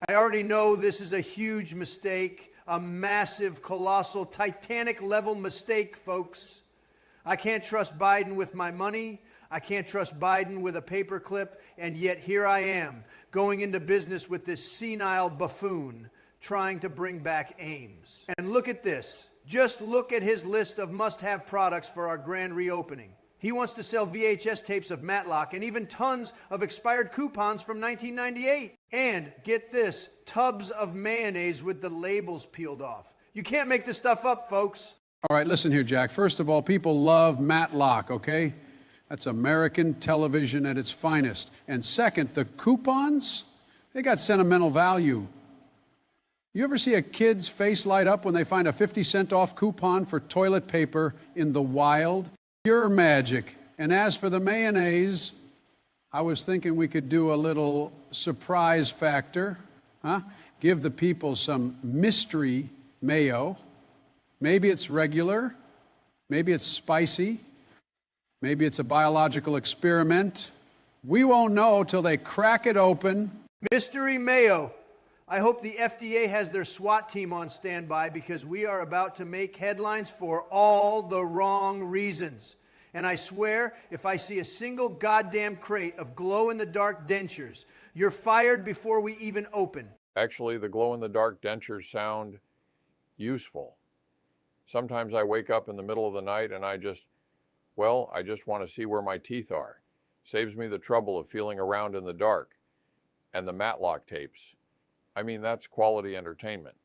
I already know this is a huge mistake, a massive, colossal, Titanic-level mistake, folks. I can't trust Biden with my money. I can't trust Biden with a paperclip, and yet here I am, going into business with this senile buffoon, trying to bring back Ames. And look at this. Just look at his list of must-have products for our grand reopening. He wants to sell VHS tapes of Matlock and even tons of expired coupons from 1998. And, get this, tubs of mayonnaise with the labels peeled off. You can't make this stuff up, folks. All right, listen here, Jack. First of all, people love Matlock, okay? That's American television at its finest. And second, the coupons, they got sentimental value. You ever see a kid's face light up when they find a 50-cent off coupon for toilet paper in the wild? Pure magic. And as for the mayonnaise, I was thinking we could do a little surprise factor, huh? Give the people some mystery mayo. Maybe it's regular, maybe it's spicy, maybe it's a biological experiment. We won't know till they crack it open. Mystery mayo. I hope the FDA has their SWAT team on standby because we are about to make headlines for all the wrong reasons. And I swear, if I see a single goddamn crate of glow-in-the-dark dentures, you're fired before we even open. Actually, the glow-in-the-dark dentures sound useful. Sometimes I wake up in the middle of the night and I just want to see where my teeth are. Saves me the trouble of feeling around in the dark. And the Matlock tapes. I mean, that's quality entertainment.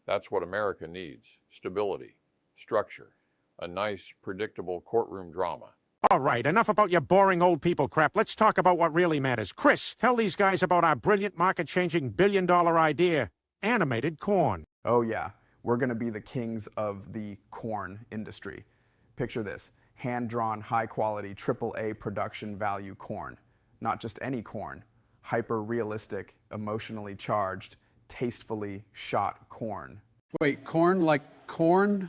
That's what America needs. Stability, structure, a nice, predictable courtroom drama. All right, enough about your boring old people crap. Let's talk about what really matters. Chris, tell these guys about our brilliant market-changing billion-dollar idea, animated corn. Oh yeah, we're gonna be the kings of the corn industry. Picture this, hand-drawn, high-quality, AAA production value corn. Not just any corn. Hyper-realistic, emotionally charged, tastefully shot corn. Wait, corn like corn?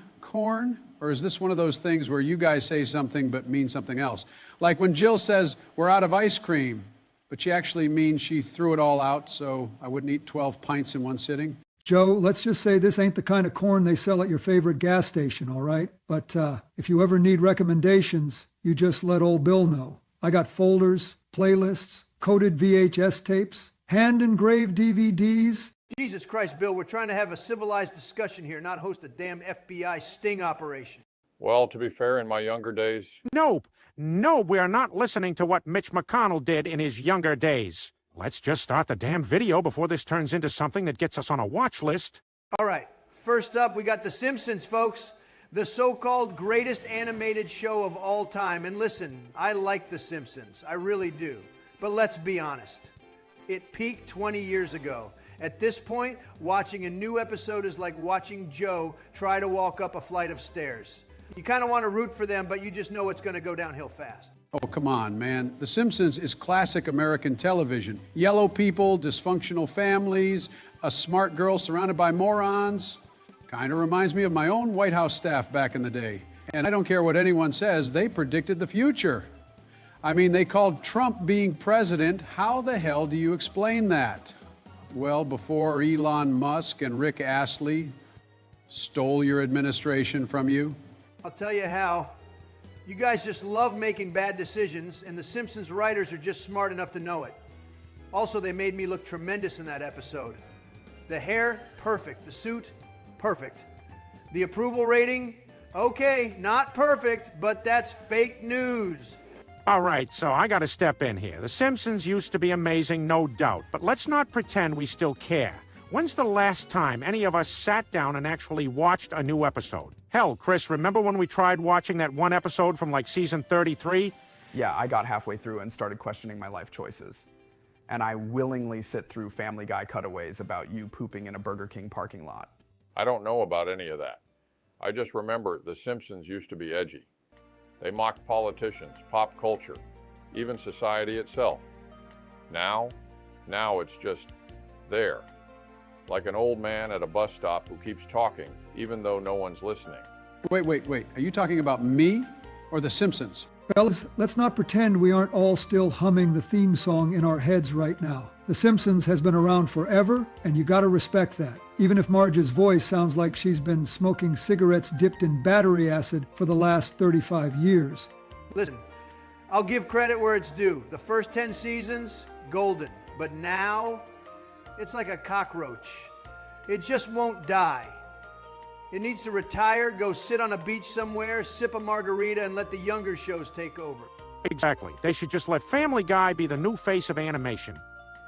Or is this one of those things where you guys say something but mean something else? Like when Jill says, we're out of ice cream, but she actually means she threw it all out so I wouldn't eat 12 pints in one sitting? Joe, let's just say this ain't the kind of corn they sell at your favorite gas station, all right? But if you ever need recommendations, you just let old Bill know. I got folders, playlists, coded VHS tapes, hand-engraved DVDs. Jesus Christ, Bill, we're trying to have a civilized discussion here, not host a damn FBI sting operation. Well, to be fair, in my younger days... No, we are not listening to what Mitch McConnell did in his younger days. Let's just start the damn video before this turns into something that gets us on a watch list. All right, first up, we got The Simpsons, folks. The so-called greatest animated show of all time. And listen, I like The Simpsons. I really do. But let's be honest. It peaked 20 years ago. At this point, watching a new episode is like watching Joe try to walk up a flight of stairs. You kind of want to root for them, but you just know it's going to go downhill fast. Oh, come on, man. The Simpsons is classic American television. Yellow people, dysfunctional families, a smart girl surrounded by morons. Kind of reminds me of my own White House staff back in the day. And I don't care what anyone says, they predicted the future. I mean, they called Trump being president. How the hell do you explain that? Well, before Elon Musk and Rick Astley stole your administration from you? I'll tell you how. You guys just love making bad decisions, and the Simpsons writers are just smart enough to know it. Also, they made me look tremendous in that episode. The hair, perfect. The suit, perfect. The approval rating, okay, not perfect, but that's fake news. All right, so I gotta step in here. The Simpsons used to be amazing, no doubt, but let's not pretend we still care. When's the last time any of us sat down and actually watched a new episode? Hell, Chris, remember when we tried watching that one episode from like season 33? Yeah, I got halfway through and started questioning my life choices. And I willingly sit through Family Guy cutaways about you pooping in a Burger King parking lot. I don't know about any of that. I just remember The Simpsons used to be edgy. They mocked politicians, pop culture, even society itself. Now it's just there. Like an old man at a bus stop who keeps talking, even though no one's listening. Wait. Are you talking about me or The Simpsons? Fellas, let's not pretend we aren't all still humming the theme song in our heads right now. The Simpsons has been around forever, and you gotta respect that, even if Marge's voice sounds like she's been smoking cigarettes dipped in battery acid for the last 35 years. Listen, I'll give credit where it's due. The first 10 seasons, golden. But now, it's like a cockroach. It just won't die. It needs to retire, go sit on a beach somewhere, sip a margarita, and let the younger shows take over. Exactly. They should just let Family Guy be the new face of animation.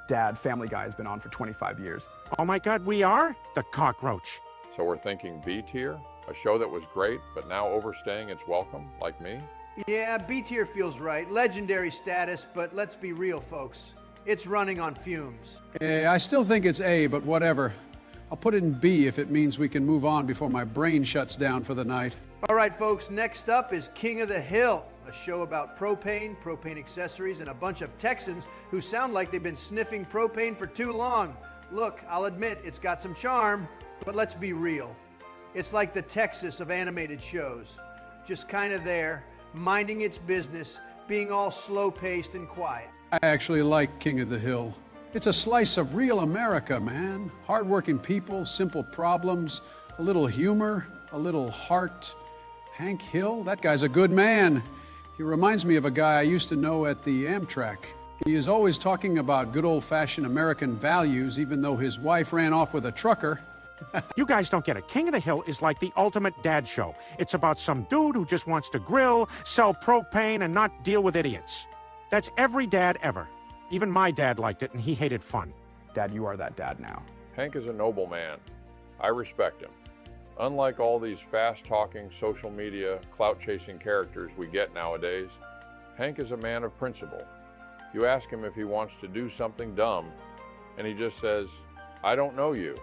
Dad, Family Guy has been on for 25 years. Oh my God, we are? The cockroach. So we're thinking B tier? A show that was great, but now overstaying its welcome, like me? Yeah, B tier feels right. Legendary status, but let's be real, folks. It's running on fumes. I still think it's A, but whatever. I'll put it in B if it means we can move on before my brain shuts down for the night. All right, folks, next up is King of the Hill, a show about propane, propane accessories, and a bunch of Texans who sound like they've been sniffing propane for too long. Look, I'll admit it's got some charm, but let's be real. It's like the Texas of animated shows. Just kind of there, minding its business, being all slow-paced and quiet. I actually like King of the Hill. It's a slice of real America, man. Hardworking people, simple problems, a little humor, a little heart. Hank Hill, that guy's a good man. He reminds me of a guy I used to know at the Amtrak. He is always talking about good old-fashioned American values, even though his wife ran off with a trucker. You guys don't get it. King of the Hill is like the ultimate dad show. It's about some dude who just wants to grill, sell propane, and not deal with idiots. That's every dad ever. Even my dad liked it, and he hated fun. Dad, you are that dad now. Hank is a noble man. I respect him. Unlike all these fast-talking, social media, clout-chasing characters we get nowadays, Hank is a man of principle. You ask him if he wants to do something dumb, and he just says, "I don't know you.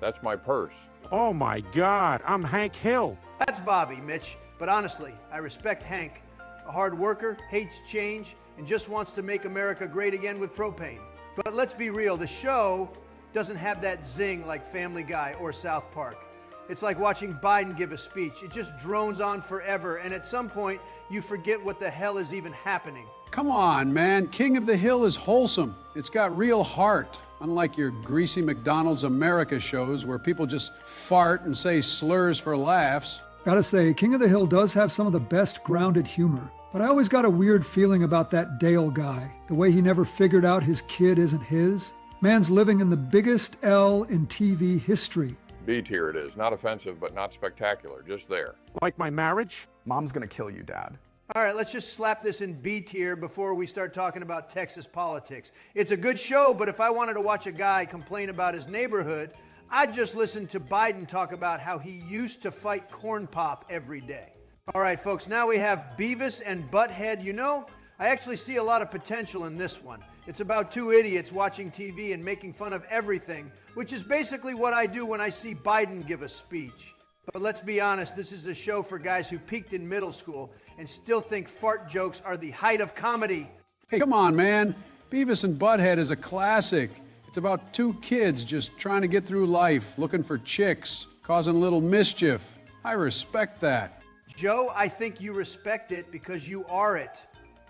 That's my purse." Oh my God, I'm Hank Hill. That's Bobby, Mitch. But honestly, I respect Hank. A hard worker, hates change, and just wants to make America great again with propane. But let's be real, the show doesn't have that zing like Family Guy or South Park. It's like watching Biden give a speech. It just drones on forever, and at some point, you forget what the hell is even happening. Come on, man. King of the Hill is wholesome. It's got real heart, unlike your greasy McDonald's America shows where people just fart and say slurs for laughs. Gotta say, King of the Hill does have some of the best grounded humor. But I always got a weird feeling about that Dale guy, the way he never figured out his kid isn't his. Man's living in the biggest L in TV history. B tier it is. Not offensive, but not spectacular. Just there. Like my marriage? Mom's gonna kill you, Dad. All right, let's just slap this in B tier before we start talking about Texas politics. It's a good show, but if I wanted to watch a guy complain about his neighborhood, I'd just listen to Biden talk about how he used to fight corn pop every day. All right, folks, now we have Beavis and Butt-Head. You know, I actually see a lot of potential in this one. It's about two idiots watching TV and making fun of everything, which is basically what I do when I see Biden give a speech. But let's be honest, this is a show for guys who peaked in middle school and still think fart jokes are the height of comedy. Hey, come on, man. Beavis and Butt-Head is a classic. It's about two kids just trying to get through life, looking for chicks, causing a little mischief. I respect that. Joe, I think you respect it because you are it.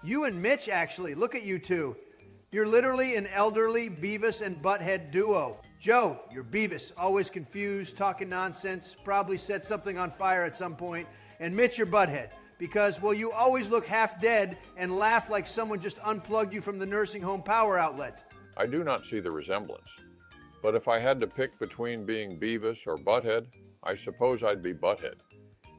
You and Mitch, actually. Look at you two. You're literally an elderly Beavis and Butt-Head duo. Joe, you're Beavis, always confused, talking nonsense, probably set something on fire at some point. And Mitch, you're Butt-Head because, well, you always look half dead and laugh like someone just unplugged you from the nursing home power outlet. I do not see the resemblance. But if I had to pick between being Beavis or Butt-Head, I suppose I'd be Butt-Head.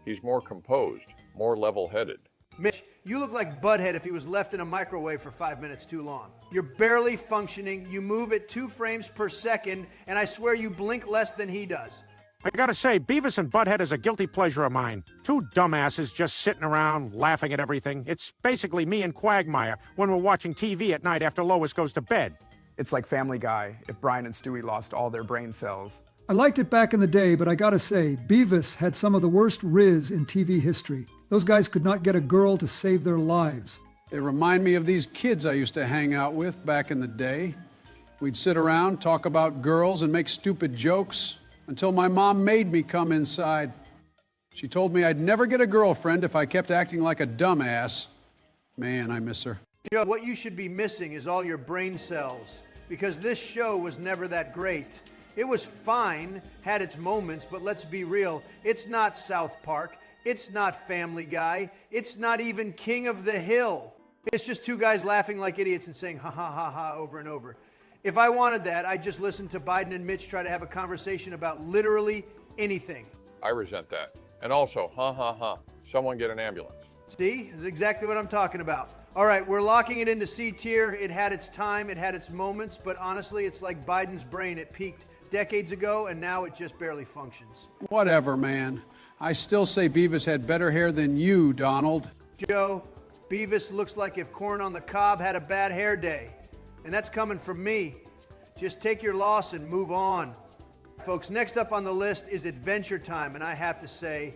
He's more composed, more level-headed. Mitch, you look like Butt-Head if he was left in a microwave for 5 minutes too long. You're barely functioning, you move at 2 frames per second, and I swear you blink less than he does. I gotta say, Beavis and Butt-Head is a guilty pleasure of mine. Two dumbasses just sitting around laughing at everything. It's basically me and Quagmire when we're watching TV at night after Lois goes to bed. It's like Family Guy if Brian and Stewie lost all their brain cells. I liked it back in the day, but I gotta say, Beavis had some of the worst riz in TV history. Those guys could not get a girl to save their lives. They remind me of these kids I used to hang out with back in the day. We'd sit around, talk about girls, and make stupid jokes until my mom made me come inside. She told me I'd never get a girlfriend if I kept acting like a dumbass. Man, I miss her. Joe, what you should be missing is all your brain cells. because this show was never that great. It was fine, had its moments, but let's be real, it's not South Park, it's not Family Guy, it's not even King of the Hill. It's just two guys laughing like idiots and saying ha ha ha ha over and over. If I wanted that, I'd just listen to Biden and Mitch try to have a conversation about literally anything. I resent that. And also, ha ha ha, someone get an ambulance. See, this is exactly what I'm talking about. All right, we're locking it into C tier. It had its time, it had its moments, but honestly, it's like Biden's brain. It peaked decades ago, and now it just barely functions. Whatever, man. I still say Beavis had better hair than you, Donald. Joe, Beavis looks like if corn on the cob had a bad hair day. And that's coming from me. Just take your loss and move on. Folks, next up on the list is Adventure Time, and I have to say,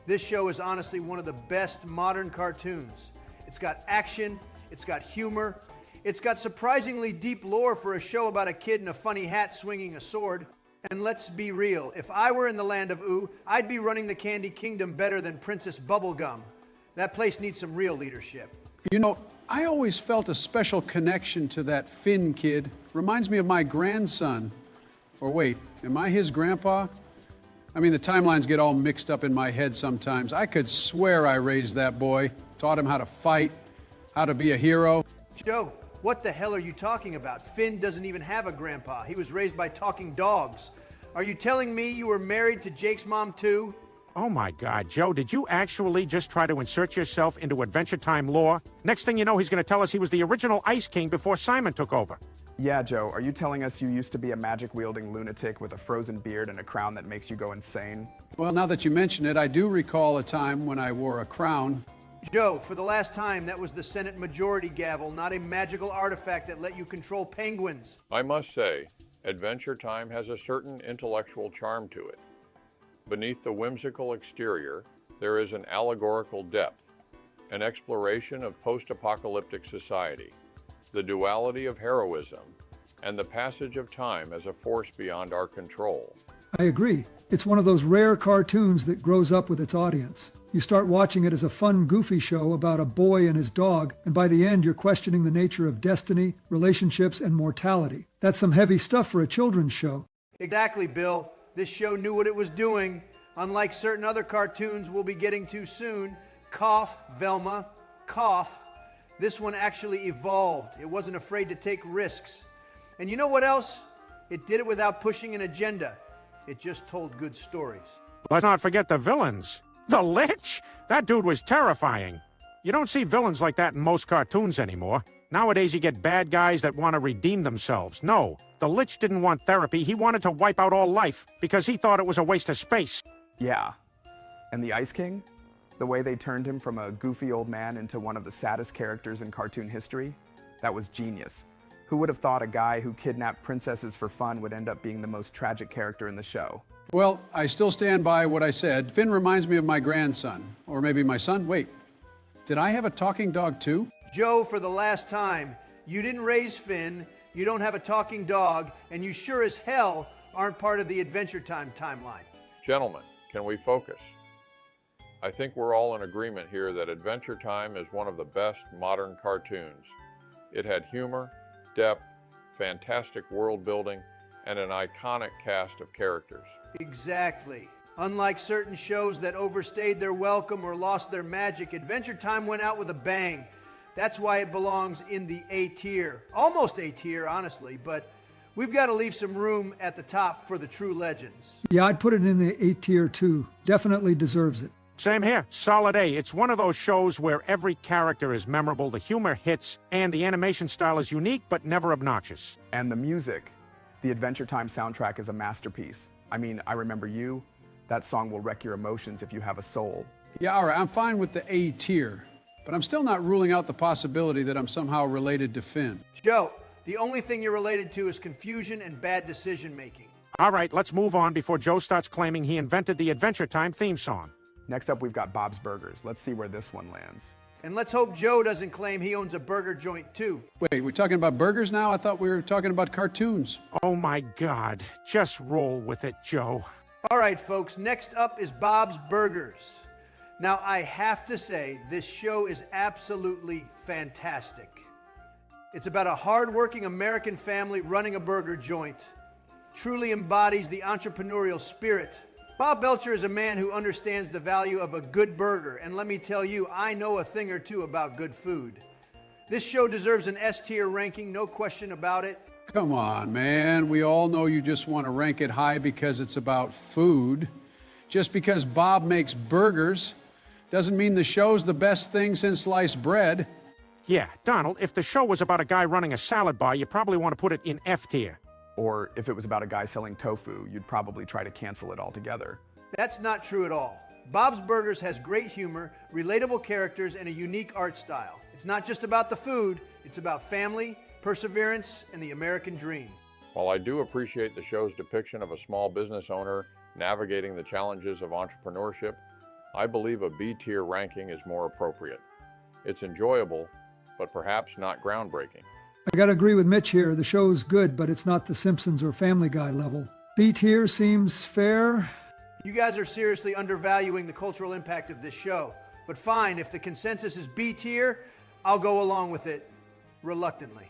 this show is honestly one of the best modern cartoons. It's got action, it's got humor, it's got surprisingly deep lore for a show about a kid in a funny hat swinging a sword. And let's be real, if I were in the land of Ooh, I'd be running the Candy Kingdom better than Princess Bubblegum. That place needs some real leadership. You know, I always felt a special connection to that Finn kid. Reminds me of my grandson. Or wait, am I his grandpa? I mean, the timelines get all mixed up in my head sometimes. I could swear I raised that boy, taught him how to fight, how to be a hero. Joe, what the hell are you talking about? Finn doesn't even have a grandpa. He was raised by talking dogs. Are you telling me you were married to Jake's mom too? Oh my God, Joe, did you actually just try to insert yourself into Adventure Time lore? Next thing you know, he's going to tell us he was the original Ice King before Simon took over. Yeah, Joe, are you telling us you used to be a magic-wielding lunatic with a frozen beard and a crown that makes you go insane? Well, now that you mention it, I do recall a time when I wore a crown. Joe, for the last time, that was the Senate majority gavel, not a magical artifact that let you control penguins. I must say, Adventure Time has a certain intellectual charm to it. Beneath the whimsical exterior, there is an allegorical depth, an exploration of post-apocalyptic society, the duality of heroism, and the passage of time as a force beyond our control. I agree. It's one of those rare cartoons that grows up with its audience. You start watching it as a fun, goofy show about a boy and his dog, and by the end you're questioning the nature of destiny, relationships, and mortality. That's some heavy stuff for a children's show. Exactly, Bill. This show knew what it was doing. Unlike certain other cartoons we'll be getting to soon, cough, Velma, cough, this one actually evolved. It wasn't afraid to take risks. And you know what else? It did it without pushing an agenda. It just told good stories. Let's not forget the villains. The Lich? That dude was terrifying. You don't see villains like that in most cartoons anymore. Nowadays you get bad guys that want to redeem themselves. No, the Lich didn't want therapy. He wanted to wipe out all life because he thought it was a waste of space. Yeah. And the Ice King? The way they turned him from a goofy old man into one of the saddest characters in cartoon history? That was genius. Who would have thought a guy who kidnapped princesses for fun would end up being the most tragic character in the show? Well, I still stand by what I said. Finn reminds me of my grandson. Or maybe my son. Wait, did I have a talking dog too? Joe, for the last time, you didn't raise Finn, you don't have a talking dog, and you sure as hell aren't part of the Adventure Time timeline. Gentlemen, can we focus? I think we're all in agreement here that Adventure Time is one of the best modern cartoons. It had humor, depth, fantastic world building, and an iconic cast of characters. Exactly. Unlike certain shows that overstayed their welcome or lost their magic, Adventure Time went out with a bang. That's why it belongs in the A tier. Almost A tier, honestly, but we've got to leave some room at the top for the true legends. Yeah, I'd put it in the A tier too. Definitely deserves it. Same here. Solid A. It's one of those shows where every character is memorable, the humor hits, and the animation style is unique but never obnoxious. And the music. The Adventure Time soundtrack is a masterpiece. I mean, I Remember You. That song will wreck your emotions if you have a soul. Yeah, all right, I'm fine with the A tier. But I'm still not ruling out the possibility that I'm somehow related to Finn. Joe, the only thing you're related to is confusion and bad decision making. All right, let's move on before Joe starts claiming he invented the Adventure Time theme song. Next up, we've got Bob's Burgers. Let's see where this one lands. And let's hope Joe doesn't claim he owns a burger joint too. Wait, we're talking about burgers now? I thought we were talking about cartoons. Oh my God. Just roll with it, Joe. All right, folks, next up is Bob's Burgers. Now, I have to say, this show is absolutely fantastic. It's about a hard-working American family running a burger joint. Truly embodies the entrepreneurial spirit. Bob Belcher is a man who understands the value of a good burger, and let me tell you, I know a thing or two about good food. This show deserves an S-tier ranking, no question about it. Come on, man. We all know you just want to rank it high because it's about food. Just because Bob makes burgers doesn't mean the show's the best thing since sliced bread. Yeah, Donald, if the show was about a guy running a salad bar, you probably want to put it in F tier. Or if it was about a guy selling tofu, you'd probably try to cancel it altogether. That's not true at all. Bob's Burgers has great humor, relatable characters, and a unique art style. It's not just about the food, it's about family, perseverance, and the American dream. While I do appreciate the show's depiction of a small business owner navigating the challenges of entrepreneurship, I believe a B-tier ranking is more appropriate. It's enjoyable, but perhaps not groundbreaking. I gotta agree with Mitch here. The show's good, but it's not the Simpsons or Family Guy level. B tier seems fair. You guys are seriously undervaluing the cultural impact of this show. But fine, if the consensus is B tier, I'll go along with it, reluctantly.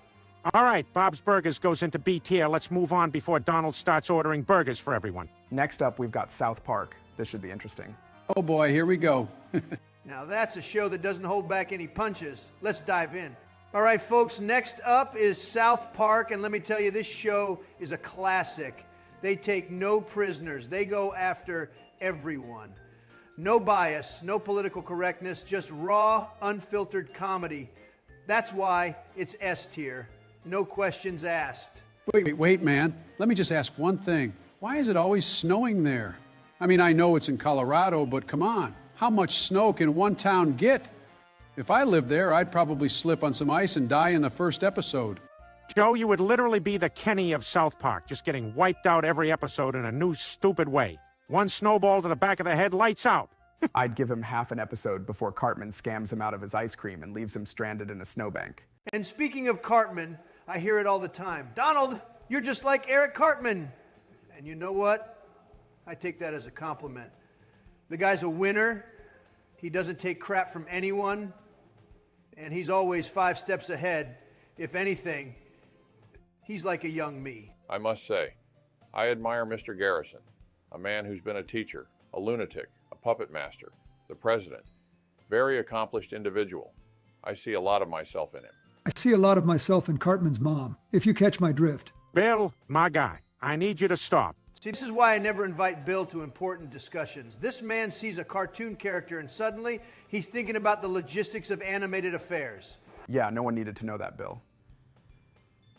All right, Bob's Burgers goes into B tier. Let's move on before Donald starts ordering burgers for everyone. Next up, we've got South Park. This should be interesting. Oh boy, here we go. Now that's a show that doesn't hold back any punches. Let's dive in. All right, folks, next up is South Park, and let me tell you, this show is a classic. They take no prisoners. They go after everyone. No bias, no political correctness, just raw, unfiltered comedy. That's why it's S tier. No questions asked. Wait, man. Let me just ask one thing. Why is it always snowing there? I mean, I know it's in Colorado, but come on. How much snow can one town get? If I lived there, I'd probably slip on some ice and die in the first episode. Joe, you would literally be the Kenny of South Park, just getting wiped out every episode in a new, stupid way. One snowball to the back of the head, lights out. I'd give him half an episode before Cartman scams him out of his ice cream and leaves him stranded in a snowbank. And speaking of Cartman, I hear it all the time. Donald, you're just like Eric Cartman. And you know what? I take that as a compliment. The guy's a winner. He doesn't take crap from anyone. And he's always 5 steps ahead. If anything, he's like a young me. I must say, I admire Mr. Garrison, a man who's been a teacher, a lunatic, a puppet master, the president, very accomplished individual. I see a lot of myself in him. I see a lot of myself in Cartman's mom, if you catch my drift. Bill, my guy, I need you to stop. See, this is why I never invite Bill to important discussions. This man sees a cartoon character and suddenly he's thinking about the logistics of animated affairs. Yeah, no one needed to know that, Bill.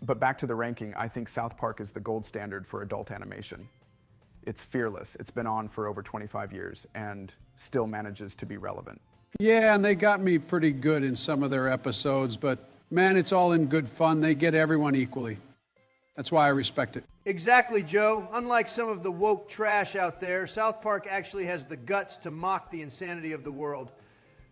But back to the ranking, I think South Park is the gold standard for adult animation. It's fearless. It's been on for over 25 years and still manages to be relevant. Yeah, and they got me pretty good in some of their episodes, but man, it's all in good fun. They get everyone equally. That's why I respect it. Exactly, Joe. Unlike some of the woke trash out there, South Park actually has the guts to mock the insanity of the world.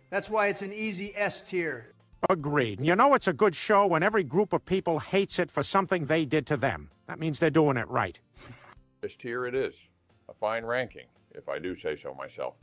That's why it's an easy S tier. Agreed. You know it's a good show when every group of people hates it for something they did to them. That means they're doing it right. S tier it is. A fine ranking, if I do say so myself.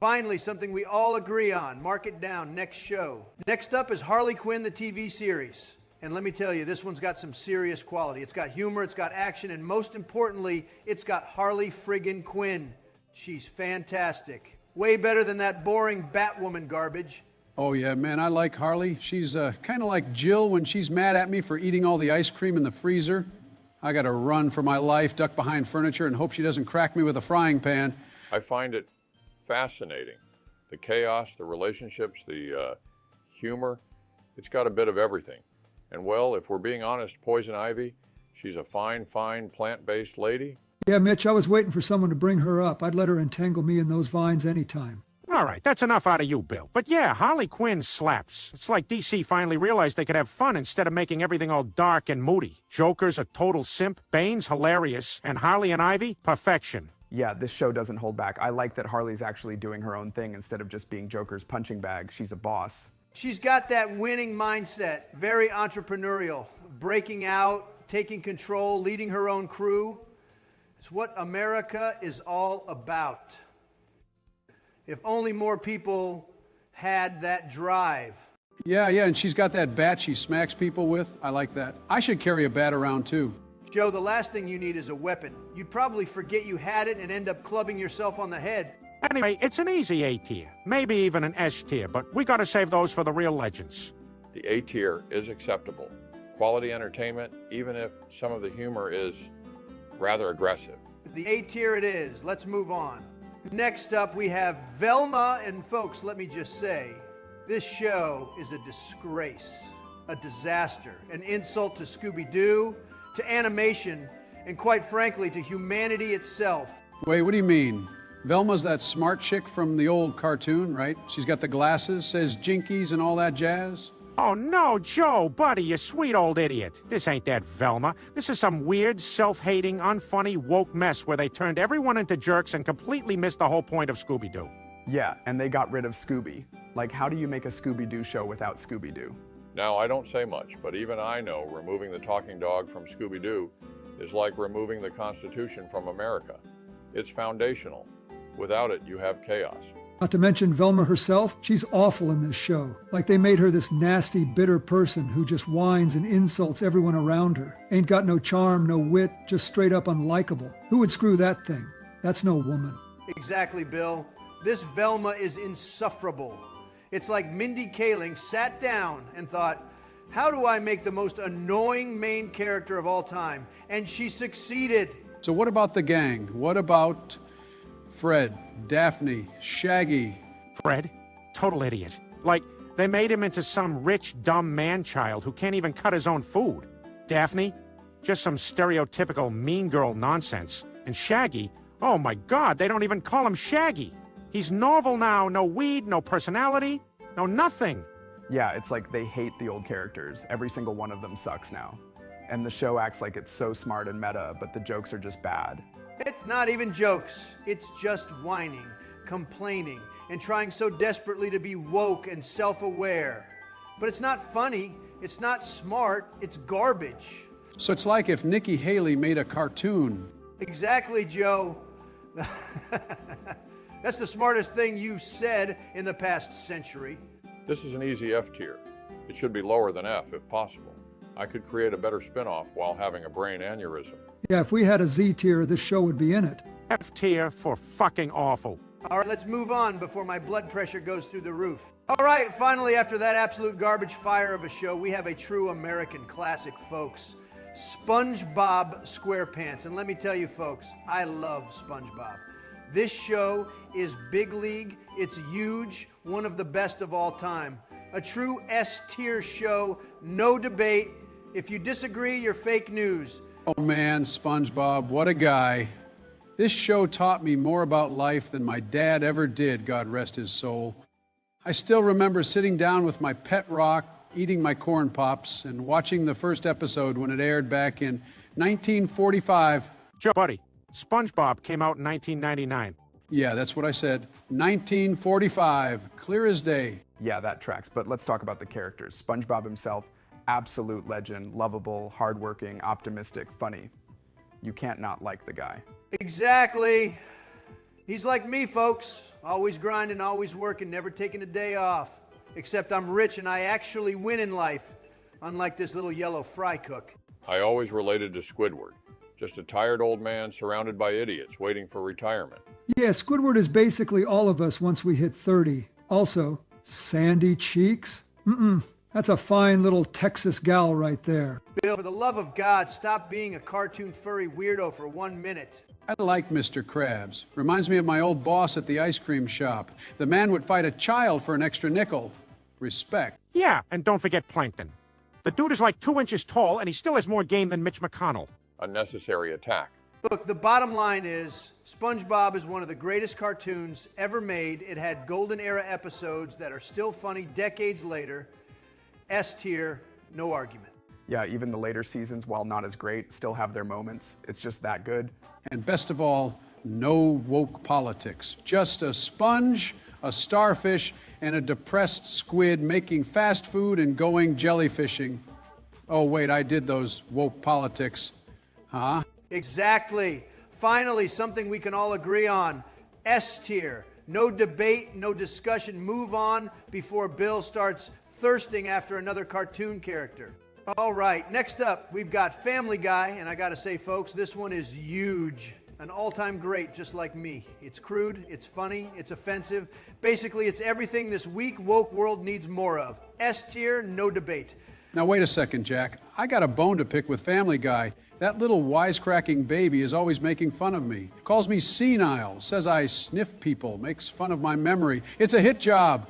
Finally, something we all agree on. Mark it down. Next show. Next up is Harley Quinn, the TV series. And let me tell you, this one's got some serious quality. It's got humor, it's got action, and most importantly, it's got Harley friggin' Quinn. She's fantastic. Way better than that boring Batwoman garbage. Oh yeah, man, I like Harley. She's kind of like Jill when she's mad at me for eating all the ice cream in the freezer. I gotta run for my life, duck behind furniture, and hope she doesn't crack me with a frying pan. I find it fascinating. The chaos, the relationships, the humor. It's got a bit of everything. And well, if we're being honest, Poison Ivy, she's a fine plant-based lady. Yeah, Mitch, I was waiting for someone to bring her up. I'd let her entangle me in those vines anytime. All right, that's enough out of you, Bill. But yeah, Harley Quinn slaps. It's like DC finally realized they could have fun instead of making everything all dark and moody. Joker's a total simp, Bane's hilarious, and Harley and Ivy, perfection. Yeah, this show doesn't hold back. I like that Harley's actually doing her own thing instead of just being Joker's punching bag. She's a boss. She's got that winning mindset, very entrepreneurial, breaking out, taking control, leading her own crew. It's what America is all about. If only more people had that drive. Yeah, and she's got that bat she smacks people with. I like that. I should carry a bat around too. Joe, the last thing you need is a weapon. You'd probably forget you had it and end up clubbing yourself on the head. Anyway, it's an easy A tier, maybe even an S tier, but we gotta save those for the real legends. The A tier is acceptable. Quality entertainment, even if some of the humor is rather aggressive. The A tier it is. Let's move on. Next up, we have Velma, and folks, let me just say, this show is a disgrace, a disaster, an insult to Scooby-Doo, to animation, and quite frankly, to humanity itself. Wait, what do you mean? Velma's that smart chick from the old cartoon, right? She's got the glasses, says jinkies and all that jazz? Oh no, Joe, buddy, you sweet old idiot. This ain't that Velma. This is some weird, self-hating, unfunny, woke mess where they turned everyone into jerks and completely missed the whole point of Scooby-Doo. Yeah, and they got rid of Scooby. Like, how do you make a Scooby-Doo show without Scooby-Doo? Now, I don't say much, but even I know removing the talking dog from Scooby-Doo is like removing the Constitution from America. It's foundational. Without it, you have chaos. Not to mention Velma herself, she's awful in this show. Like they made her this nasty, bitter person who just whines and insults everyone around her. Ain't got no charm, no wit, just straight up unlikable. Who would screw that thing? That's no woman. Exactly, Bill. This Velma is insufferable. It's like Mindy Kaling sat down and thought, how do I make the most annoying main character of all time? And she succeeded. So what about the gang? What about Fred, Daphne, Shaggy? Fred? Total idiot. Like, they made him into some rich, dumb man-child who can't even cut his own food. Daphne? Just some stereotypical mean girl nonsense. And Shaggy? Oh my God, they don't even call him Shaggy. He's Norval now, no weed, no personality, no nothing. Yeah, it's like they hate the old characters. Every single one of them sucks now. And the show acts like it's so smart and meta, but the jokes are just bad. It's not even jokes. It's just whining, complaining, and trying so desperately to be woke and self-aware. But it's not funny, it's not smart, it's garbage. So it's like if Nikki Haley made a cartoon. Exactly, Joe. That's the smartest thing you've said in the past century. This is an easy F tier. It should be lower than F if possible. I could create a better spin-off while having a brain aneurysm. Yeah, if we had a Z tier, this show would be in it. F tier for fucking awful. All right, let's move on before my blood pressure goes through the roof. All right, finally, after that absolute garbage fire of a show, we have a true American classic, folks. SpongeBob SquarePants. And let me tell you, folks, I love SpongeBob. This show is big league. It's huge, one of the best of all time. A true S-tier show, no debate. If you disagree, you're fake news. Oh man, SpongeBob, what a guy. This show taught me more about life than my dad ever did, God rest his soul. I still remember sitting down with my pet rock, eating my corn pops, and watching the first episode when it aired back in 1945. Joe, buddy, SpongeBob came out in 1999. Yeah, that's what I said. 1945, clear as day. Yeah, that tracks, but let's talk about the characters. SpongeBob himself, absolute legend, lovable, hardworking, optimistic, funny. You can't not like the guy. Exactly. He's like me, folks. Always grinding, always working, never taking a day off. Except I'm rich and I actually win in life, unlike this little yellow fry cook. I always related to Squidward. Just a tired old man surrounded by idiots waiting for retirement. Yeah, Squidward is basically all of us once we hit 30. Also, sandy cheeks? That's a fine little Texas gal right there. Bill, for the love of God, stop being a cartoon furry weirdo for 1 minute. I like Mr. Krabs. Reminds me of my old boss at the ice cream shop. The man would fight a child for an extra nickel. Respect. Yeah, and don't forget Plankton. The dude is like 2 inches tall, and he still has more game than Mitch McConnell. Unnecessary attack. Look, the bottom line is, SpongeBob is one of the greatest cartoons ever made. It had golden era episodes that are still funny decades later. S tier, no argument. Yeah, even the later seasons, while not as great, still have their moments. It's just that good. And best of all, no woke politics. Just a sponge, a starfish, and a depressed squid making fast food and going jellyfishing. Oh, wait, I did those woke politics. Huh? Exactly. Finally, something we can all agree on. S tier. No debate, no discussion. Move on before Bill starts thirsting after another cartoon character. All right, next up, we've got Family Guy, and I gotta say, folks, this one is huge. An all-time great, just like me. It's crude, it's funny, it's offensive. Basically, it's everything this weak, woke world needs more of. S tier, no debate. Now, wait a second, Jack. I got a bone to pick with Family Guy. That little wisecracking baby is always making fun of me. Calls me senile, says I sniff people, makes fun of my memory. It's a hit job.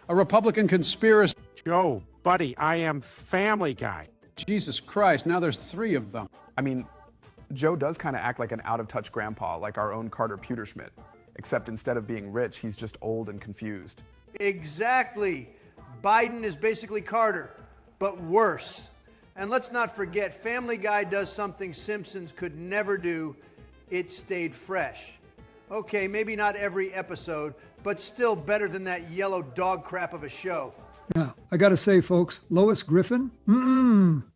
A Republican conspiracy. Joe, buddy, I am Family Guy. Jesus Christ, now there's 3 of them. I mean, Joe does kind of act like an out-of-touch grandpa, like our own Carter Pewterschmidt. Except instead of being rich, he's just old and confused. Exactly. Biden is basically Carter, but worse. And let's not forget, Family Guy does something Simpsons could never do. It stayed fresh. Okay, maybe not every episode, but still better than that yellow dog crap of a show. Now, I gotta say, folks, Lois Griffin,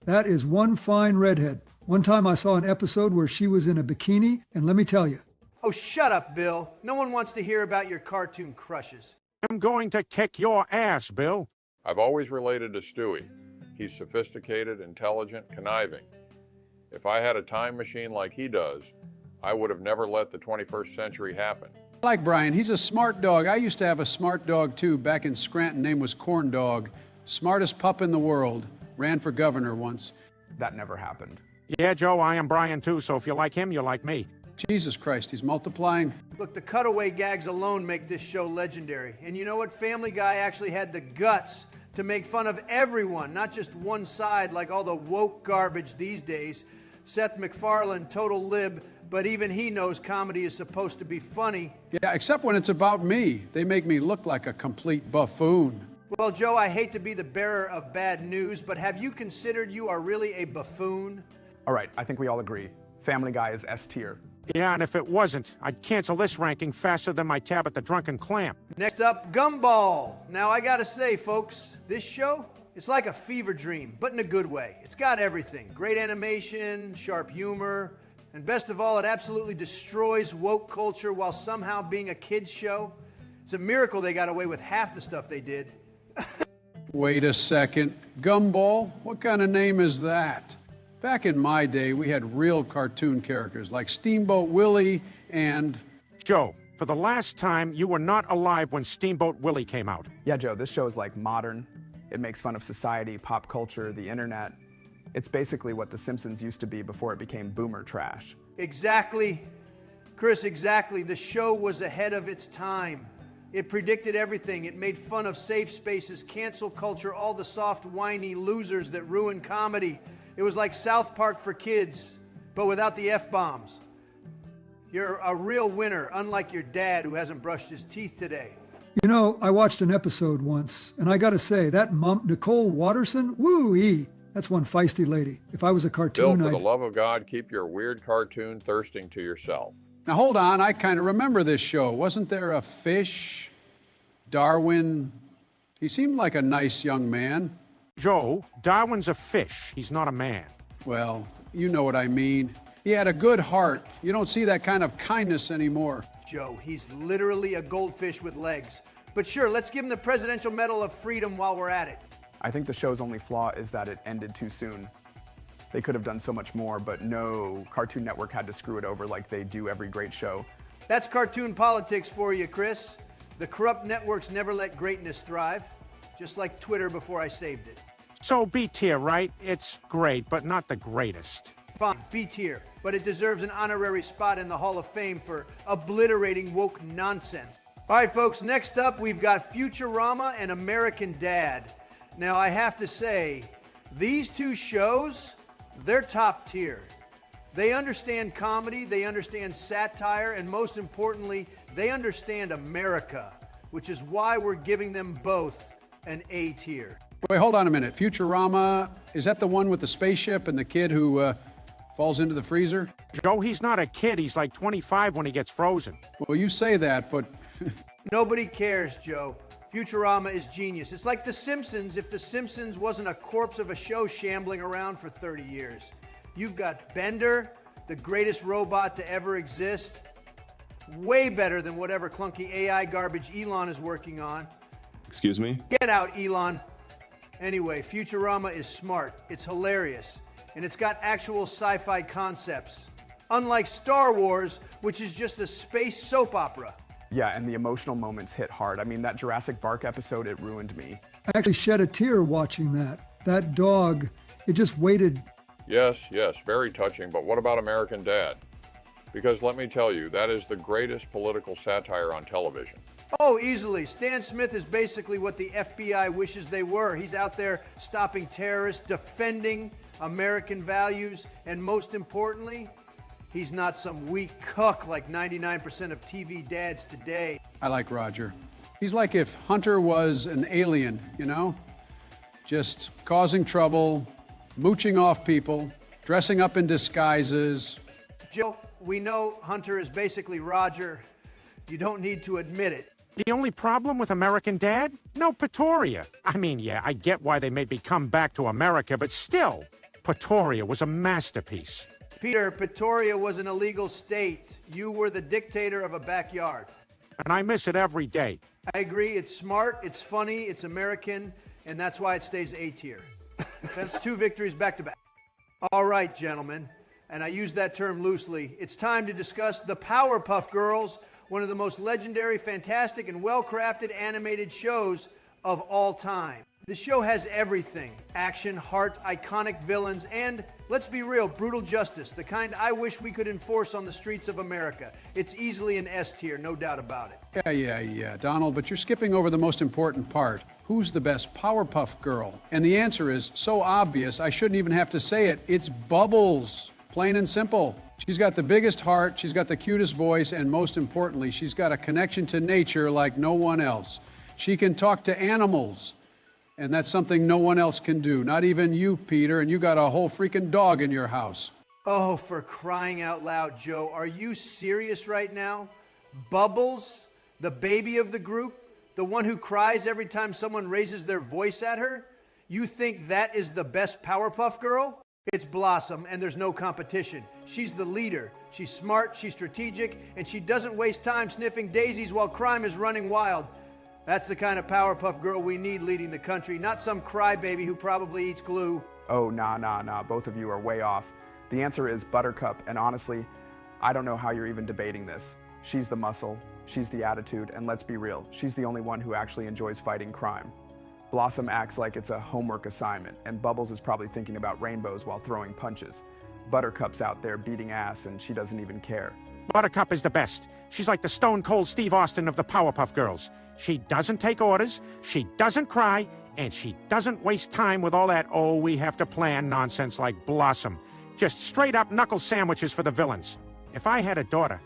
that is one fine redhead. One time I saw an episode where she was in a bikini, and let me tell you. Oh, shut up, Bill. No one wants to hear about your cartoon crushes. I'm going to kick your ass, Bill. I've always related to Stewie. He's sophisticated, intelligent, conniving. If I had a time machine like he does, I would have never let the 21st century happen. I like Brian. He's a smart dog. I used to have a smart dog, too, back in Scranton. Name was Corn Dog. Smartest pup in the world. Ran for governor once. That never happened. Yeah, Joe, I am Brian too, so if you like him, you like me. Jesus Christ, he's multiplying. Look, the cutaway gags alone make this show legendary. And you know what? Family Guy actually had the guts to make fun of everyone, not just one side like all the woke garbage these days. Seth MacFarlane, total lib, but even he knows comedy is supposed to be funny. Yeah, except when it's about me. They make me look like a complete buffoon. Well, Joe, I hate to be the bearer of bad news, but have you considered you are really a buffoon? All right, I think we all agree. Family Guy is S tier. Yeah, and if it wasn't, I'd cancel this ranking faster than my tab at the Drunken Clam. Next up, Gumball. Now, I gotta say, folks, this show, it's like a fever dream, but in a good way. It's got everything. Great animation, sharp humor, and best of all, it absolutely destroys woke culture while somehow being a kid's show. It's a miracle they got away with half the stuff they did. Wait a second. Gumball? What kind of name is that? Back in my day, we had real cartoon characters like Steamboat Willie and... Joe, for the last time, you were not alive when Steamboat Willie came out. Yeah, Joe, this show is like modern. It makes fun of society, pop culture, the internet. It's basically what The Simpsons used to be before it became boomer trash. Exactly. Chris, exactly. The show was ahead of its time. It predicted everything. It made fun of safe spaces, cancel culture, all the soft, whiny losers that ruin comedy. It was like South Park for kids, but without the F-bombs. You're a real winner, unlike your dad who hasn't brushed his teeth today. You know, I watched an episode once, and I gotta say, that mom, Nicole Watterson, woo-ee, that's one feisty lady. If I was a cartoon, Bill, for the love of God, keep your weird cartoon thirsting to yourself. Now, hold on. I kind of remember this show. Wasn't there a fish? Darwin? He seemed like a nice young man. Joe, Darwin's a fish. He's not a man. Well, you know what I mean. He had a good heart. You don't see that kind of kindness anymore. Joe, he's literally a goldfish with legs. But sure, let's give him the Presidential Medal of Freedom while we're at it. I think the show's only flaw is that it ended too soon. They could have done so much more, but no, Cartoon Network had to screw it over like they do every great show. That's cartoon politics for you, Chris. The corrupt networks never let greatness thrive, just like Twitter before I saved it. So B tier, right? It's great, but not the greatest. Fine, B tier, but it deserves an honorary spot in the Hall of Fame for obliterating woke nonsense. All right, folks, next up, we've got Futurama and American Dad. Now, I have to say, these two shows, they're top tier. They understand comedy, they understand satire, and most importantly, they understand America, which is why we're giving them both an A tier. Wait, hold on a minute. Futurama, is that the one with the spaceship and the kid who falls into the freezer? Joe, he's not a kid. He's like 25 when he gets frozen. Well, you say that, but... Nobody cares, Joe. Futurama is genius. It's like The Simpsons if The Simpsons wasn't a corpse of a show shambling around for 30 years. You've got Bender, the greatest robot to ever exist. Way better than whatever clunky AI garbage Elon is working on. Excuse me? Get out, Elon. Anyway, Futurama is smart, it's hilarious, and it's got actual sci-fi concepts. Unlike Star Wars, which is just a space soap opera. Yeah, and the emotional moments hit hard. I mean, that Jurassic Park episode, it ruined me. I actually shed a tear watching that. That dog, it just waited. Yes, very touching, but what about American Dad? Because let me tell you, that is the greatest political satire on television. Oh, easily. Stan Smith is basically what the FBI wishes they were. He's out there stopping terrorists, defending American values, and most importantly, he's not some weak cuck like 99% of TV dads today. I like Roger. He's like if Hunter was an alien, you know? Just causing trouble, mooching off people, dressing up in disguises. Joe, we know Hunter is basically Roger. You don't need to admit it. The only problem with American Dad? No Pretoria. I mean, yeah, I get why they made me come back to America, but still, Pretoria was a masterpiece. Peter, Pretoria was an illegal state. You were the dictator of a backyard. And I miss it every day. I agree. It's smart, it's funny, it's American, and that's why it stays A tier. That's 2 victories back to back. All right, gentlemen, and I use that term loosely. It's time to discuss the Powerpuff Girls, one of the most legendary, fantastic, and well-crafted animated shows of all time. The show has everything: action, heart, iconic villains, and, let's be real, brutal justice, the kind I wish we could enforce on the streets of America. It's easily an S tier, no doubt about it. Yeah, Donald, but you're skipping over the most important part. Who's the best Powerpuff Girl? And the answer is so obvious, I shouldn't even have to say it. It's Bubbles, plain and simple. She's got the biggest heart, she's got the cutest voice, and most importantly, she's got a connection to nature like no one else. She can talk to animals, and that's something no one else can do. Not even you, Peter, and you got a whole freaking dog in your house. Oh, for crying out loud, Joe. Are you serious right now? Bubbles, the baby of the group, the one who cries every time someone raises their voice at her? You think that is the best Powerpuff Girl? It's Blossom, and there's no competition. She's the leader. She's smart, she's strategic, and she doesn't waste time sniffing daisies while crime is running wild. That's the kind of Powerpuff Girl we need leading the country, not some crybaby who probably eats glue. Oh, nah. Both of you are way off. The answer is Buttercup, and honestly, I don't know how you're even debating this. She's the muscle, she's the attitude, and let's be real, she's the only one who actually enjoys fighting crime. Blossom acts like it's a homework assignment, and Bubbles is probably thinking about rainbows while throwing punches. Buttercup's out there beating ass, and she doesn't even care. Buttercup is the best. She's like the Stone Cold Steve Austin of the Powerpuff Girls. She doesn't take orders, she doesn't cry, and she doesn't waste time with all that, oh, we have to plan nonsense like Blossom. Just straight up knuckle sandwiches for the villains. If I had a daughter...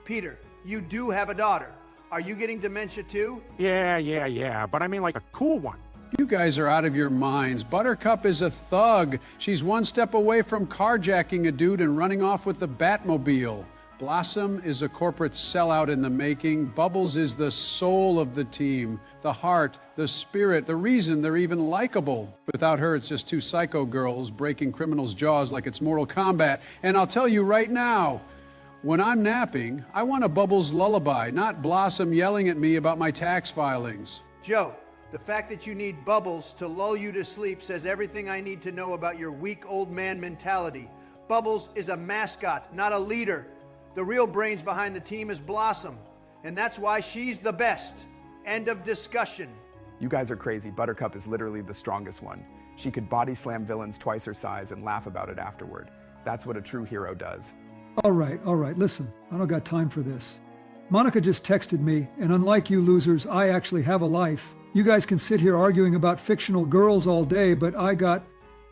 Peter, you do have a daughter. Are you getting dementia too? Yeah, but I mean like a cool one. You guys are out of your minds. Buttercup is a thug. She's one step away from carjacking a dude and running off with the Batmobile. Blossom is a corporate sellout in the making. Bubbles is the soul of the team, the heart, the spirit, the reason they're even likable. Without her, it's just 2 psycho girls breaking criminals' jaws like it's Mortal Kombat. And I'll tell you right now, when I'm napping, I want a Bubbles lullaby, not Blossom yelling at me about my tax filings. Joe, the fact that you need Bubbles to lull you to sleep says everything I need to know about your weak old man mentality. Bubbles is a mascot, not a leader. The real brains behind the team is Blossom, and that's why she's the best. End of discussion. You guys are crazy. Buttercup is literally the strongest one. She could body slam villains twice her size and laugh about it afterward. That's what a true hero does. All right, listen, I don't got time for this. Monica just texted me, and unlike you losers, I actually have a life. You guys can sit here arguing about fictional girls all day, but I got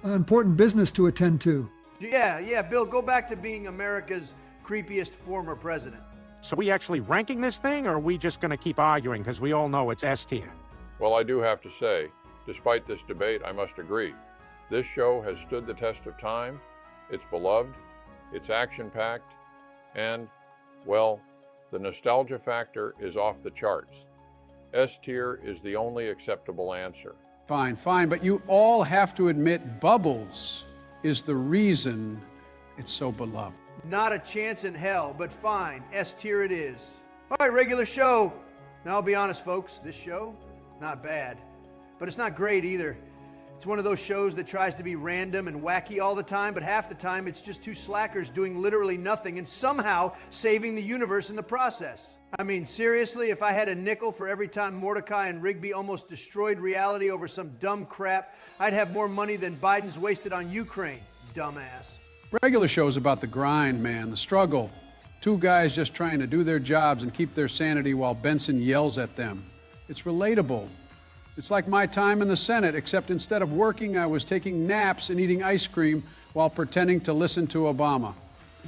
important business to attend to. Yeah, Bill, go back to being America's creepiest former president. So we actually ranking this thing, or are we just gonna keep arguing because we all know it's S tier? Well, I do have to say, despite this debate, I must agree. This show has stood the test of time, it's beloved, it's action-packed, and, well, the nostalgia factor is off the charts. S tier is the only acceptable answer. Fine, but you all have to admit Bubbles is the reason it's so beloved. Not a chance in hell, but fine, S tier it is. All right, regular show. Now, I'll be honest, folks, this show, not bad. But it's not great either. It's one of those shows that tries to be random and wacky all the time, but half the time it's just two slackers doing literally nothing and somehow saving the universe in the process. I mean, seriously, if I had a nickel for every time Mordecai and Rigby almost destroyed reality over some dumb crap, I'd have more money than Biden's wasted on Ukraine, dumbass. Regular shows about the grind, man, the struggle. Two guys just trying to do their jobs and keep their sanity while Benson yells at them. It's relatable. It's like my time in the Senate, except instead of working, I was taking naps and eating ice cream while pretending to listen to Obama.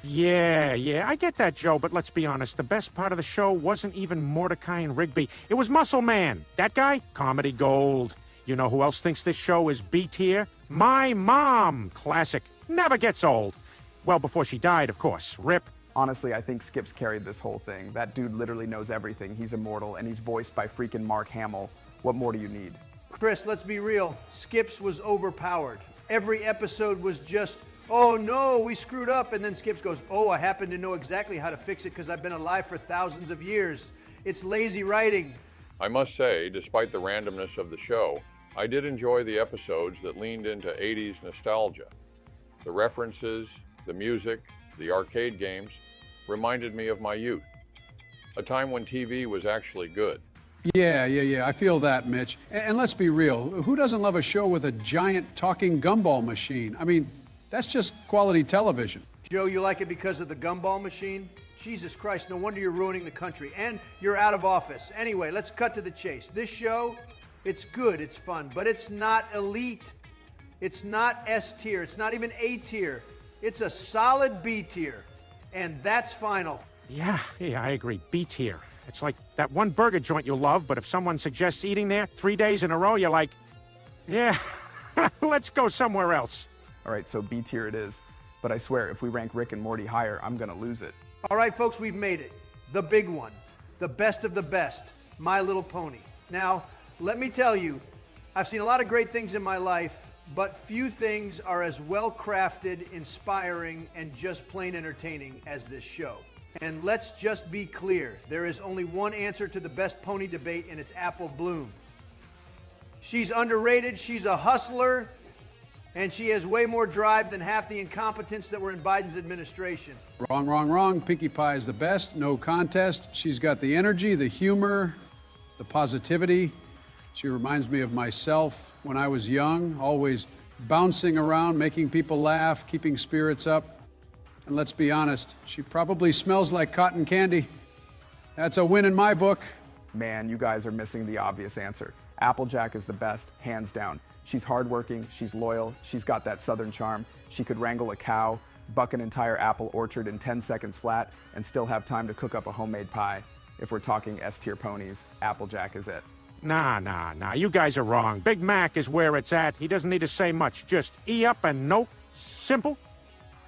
Yeah, I get that, Joe, but let's be honest. The best part of the show wasn't even Mordecai and Rigby. It was Muscle Man. That guy? Comedy gold. You know who else thinks this show is B tier? My mom. Classic. Never gets old. Well, before she died, of course. Rip. Honestly, I think Skip's carried this whole thing. That dude literally knows everything. He's immortal, and he's voiced by freaking Mark Hamill. What more do you need? Chris, let's be real. Skips was overpowered. Every episode was just, oh no, we screwed up. And then Skips goes, oh, I happen to know exactly how to fix it because I've been alive for thousands of years. It's lazy writing. I must say, despite the randomness of the show, I did enjoy the episodes that leaned into 80s nostalgia. The references, the music, the arcade games reminded me of my youth, a time when TV was actually good. Yeah, I feel that, Mitch. And let's be real, who doesn't love a show with a giant talking gumball machine? I mean, that's just quality television. Joe, you like it because of the gumball machine? Jesus Christ, no wonder you're ruining the country. And you're out of office. Anyway, let's cut to the chase. This show, it's good, it's fun, but it's not elite. It's not S tier, it's not even A tier. It's a solid B tier. And that's final. Yeah, I agree. B tier. It's like that one burger joint you love, but if someone suggests eating there 3 days in a row, you're like, yeah, let's go somewhere else. All right, so B tier it is. But I swear, if we rank Rick and Morty higher, I'm gonna lose it. All right, folks, we've made it. The big one. The best of the best. My Little Pony. Now, let me tell you, I've seen a lot of great things in my life, but few things are as well crafted, inspiring, and just plain entertaining as this show. And let's just be clear, there is only one answer to the best pony debate, and it's Apple Bloom. She's underrated, she's a hustler, and she has way more drive than half the incompetents that were in Biden's administration. Wrong. Pinkie Pie is the best, no contest. She's got the energy, the humor, the positivity. She reminds me of myself when I was young, always bouncing around, making people laugh, keeping spirits up. And let's be honest, she probably smells like cotton candy. That's a win in my book. Man, you guys are missing the obvious answer. Applejack is the best, hands down. She's hardworking, she's loyal, she's got that southern charm. She could wrangle a cow, buck an entire apple orchard in 10 seconds flat, and still have time to cook up a homemade pie. If we're talking S-tier ponies, Applejack is it. Nah, you guys are wrong. Big Mac is where it's at. He doesn't need to say much. Just E up and nope. Simple.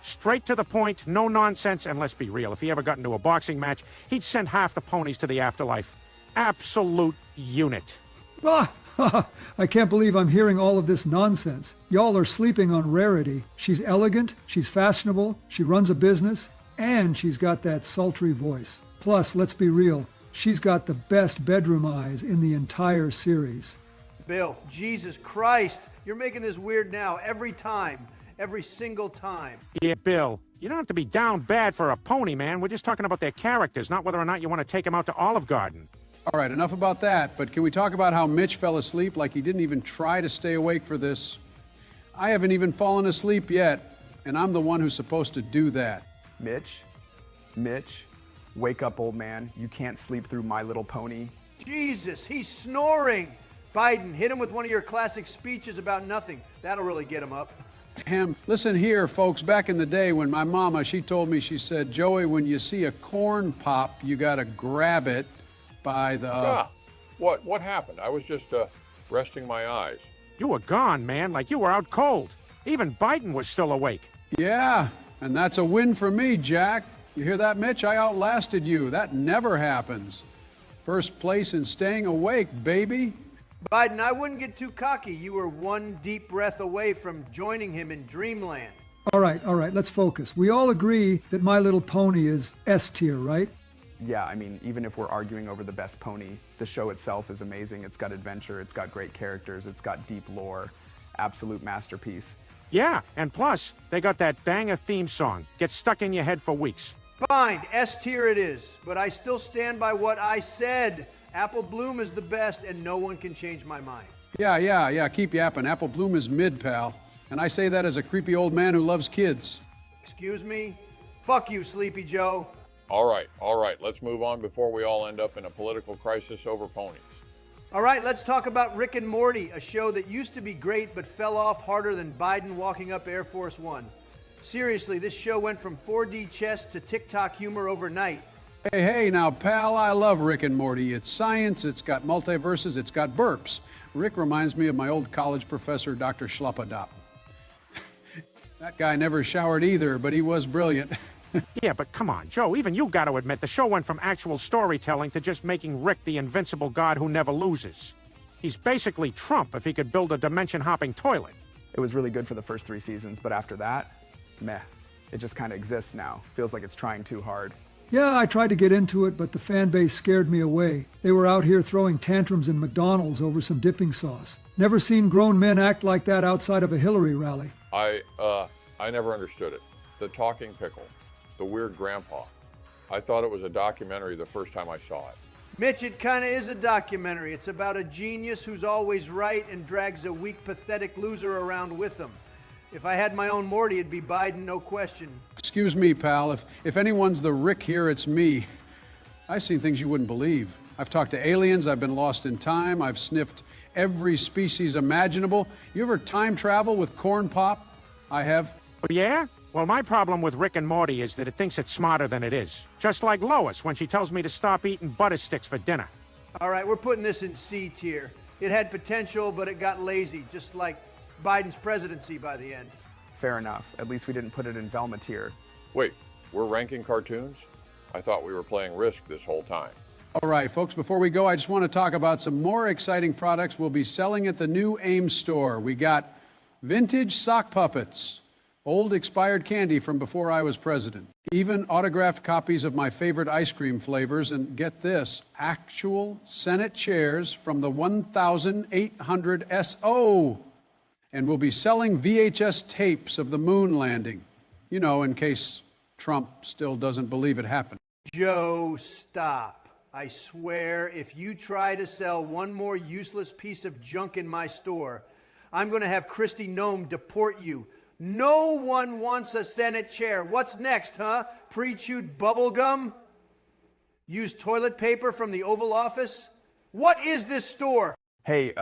Straight to the point, no nonsense, and let's be real, if he ever got into a boxing match, he'd send half the ponies to the afterlife. Absolute unit. I can't believe I'm hearing all of this nonsense. Y'all are sleeping on Rarity. She's elegant, she's fashionable, she runs a business, and she's got that sultry voice. Plus, let's be real, she's got the best bedroom eyes in the entire series. Bill, Jesus Christ, you're making this weird now every time. Every single time. Yeah, Bill, you don't have to be down bad for a pony, man. We're just talking about their characters, not whether or not you want to take them out to Olive Garden. All right, enough about that, but can we talk about how Mitch fell asleep like he didn't even try to stay awake for this? I haven't even fallen asleep yet, and I'm the one who's supposed to do that. Mitch, wake up, old man. You can't sleep through My Little Pony. Jesus, he's snoring. Biden, hit him with one of your classic speeches about nothing. That'll really get him up. Damn. Listen here, folks. Back in the day when my mama, she told me, she said, Joey, when you see a corn pop, you got to grab it by the... What happened? I was just resting my eyes. You were gone, man, like you were out cold. Even Biden was still awake. Yeah, and that's a win for me, Jack. You hear that, Mitch? I outlasted you. That never happens. First place in staying awake, baby. Biden, I wouldn't get too cocky. You were one deep breath away from joining him in dreamland. All right, let's focus. We all agree that My Little Pony is S tier, right? Yeah, I mean, even if we're arguing over the best pony, the show itself is amazing. It's got adventure, it's got great characters, it's got deep lore. absolute masterpiece. Yeah, and plus, they got that banger theme song. Gets stuck in your head for weeks. Fine, S tier it is, but I still stand by what I said. Apple Bloom is the best, and no one can change my mind. Yeah, keep yapping. Apple Bloom is mid, pal. And I say that as a creepy old man who loves kids. Excuse me? Fuck you, Sleepy Joe. All right, let's move on before we all end up in a political crisis over ponies. All right, let's talk about Rick and Morty, a show that used to be great but fell off harder than Biden walking up Air Force One. Seriously, this show went from 4D chess to TikTok humor overnight. Hey, now, pal, I love Rick and Morty. It's science, it's got multiverses, it's got burps. Rick reminds me of my old college professor, Dr. Schlappadop. That guy never showered either, but he was brilliant. Yeah, but come on, Joe, even you got to admit the show went from actual storytelling to just making Rick the invincible god who never loses. He's basically Trump if he could build a dimension-hopping toilet. It was really good for the first 3 seasons, but after that, meh. It just kind of exists now. Feels like it's trying too hard. Yeah, I tried to get into it, but the fan base scared me away. They were out here throwing tantrums in McDonald's over some dipping sauce. Never seen grown men act like that outside of a Hillary rally. I never understood it. The talking pickle, the weird grandpa. I thought it was a documentary the first time I saw it. Mitch, it kind of is a documentary. It's about a genius who's always right and drags a weak, pathetic loser around with him. If I had my own Morty, it'd be Biden, no question. Excuse me, pal. If anyone's the Rick here, it's me. I've seen things you wouldn't believe. I've talked to aliens. I've been lost in time. I've sniffed every species imaginable. You ever time travel with corn pop? I have. Oh, yeah? Well, my problem with Rick and Morty is that it thinks it's smarter than it is. Just like Lois when she tells me to stop eating butter sticks for dinner. All right, we're putting this in C tier. It had potential, but it got lazy, just like Biden's presidency by the end. Fair enough. At least we didn't put it in Velma tier. Wait, we're ranking cartoons? I thought we were playing Risk this whole time. All right, folks, before we go, I just want to talk about some more exciting products we'll be selling at the new Ames store. We got vintage sock puppets, old expired candy from before I was president, even autographed copies of my favorite ice cream flavors, and get this, actual Senate chairs from the 1800 SO. And we'll be selling VHS tapes of the moon landing, you know, in case Trump still doesn't believe it happened. Joe, stop. I swear, if you try to sell one more useless piece of junk in my store, I'm going to have Christy Nome deport you. No one wants a Senate chair. What's next, huh? Pre-chewed bubble gum? Used toilet paper from the Oval Office? What is this store? Hey,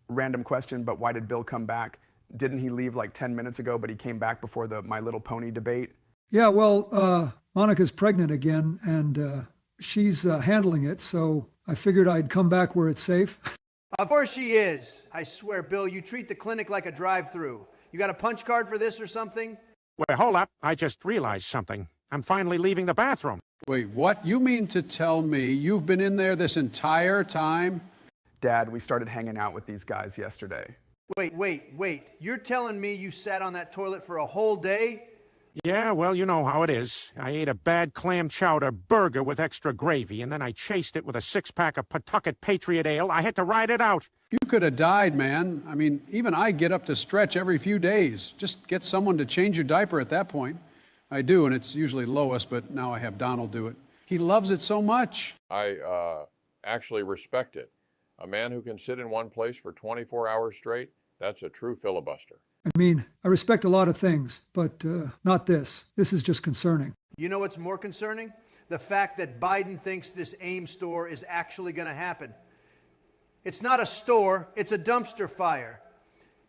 random question, but why did Bill come back? Didn't he leave like 10 minutes ago, but he came back before the My Little Pony debate? Yeah, well, Monica's pregnant again, and she's handling it, so I figured I'd come back where it's safe. Of course she is. I swear, Bill, you treat the clinic like a drive-through. You got a punch card for this or something? Well, hold up. I just realized something. I'm finally leaving the bathroom. Wait, what? You mean to tell me you've been in there this entire time? Dad, we started hanging out with these guys yesterday. Wait. You're telling me you sat on that toilet for a whole day? Yeah, well, you know how it is. I ate a bad clam chowder burger with extra gravy, and then I chased it with a 6-pack of Pawtucket Patriot Ale. I had to ride it out. You could have died, man. I mean, even I get up to stretch every few days. Just get someone to change your diaper at that point. I do, and it's usually Lois, but now I have Donald do it. He loves it so much. I actually respect it. A man who can sit in one place for 24 hours straight, that's a true filibuster. I mean, I respect a lot of things, but not this. This is just concerning. You know what's more concerning? The fact that Biden thinks this Ames store is actually going to happen. It's not a store, it's a dumpster fire.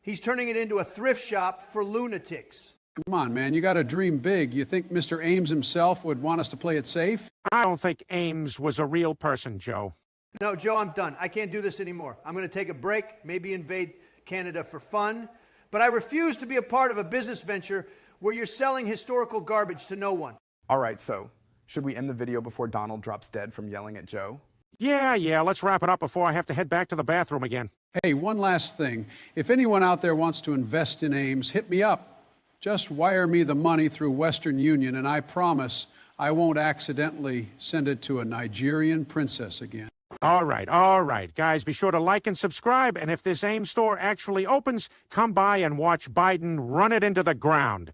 He's turning it into a thrift shop for lunatics. Come on, man, you got to dream big. You think Mr. Ames himself would want us to play it safe? I don't think Ames was a real person, Joe. No, Joe, I'm done. I can't do this anymore. I'm going to take a break, maybe invade Canada for fun. But I refuse to be a part of a business venture where you're selling historical garbage to no one. All right, so should we end the video before Donald drops dead from yelling at Joe? Yeah, let's wrap it up before I have to head back to the bathroom again. Hey, one last thing. If anyone out there wants to invest in Ames, hit me up. Just wire me the money through Western Union, and I promise I won't accidentally send it to a Nigerian princess again. All right. Guys, be sure to like and subscribe, and if this Ames store actually opens, come by and watch Biden run it into the ground.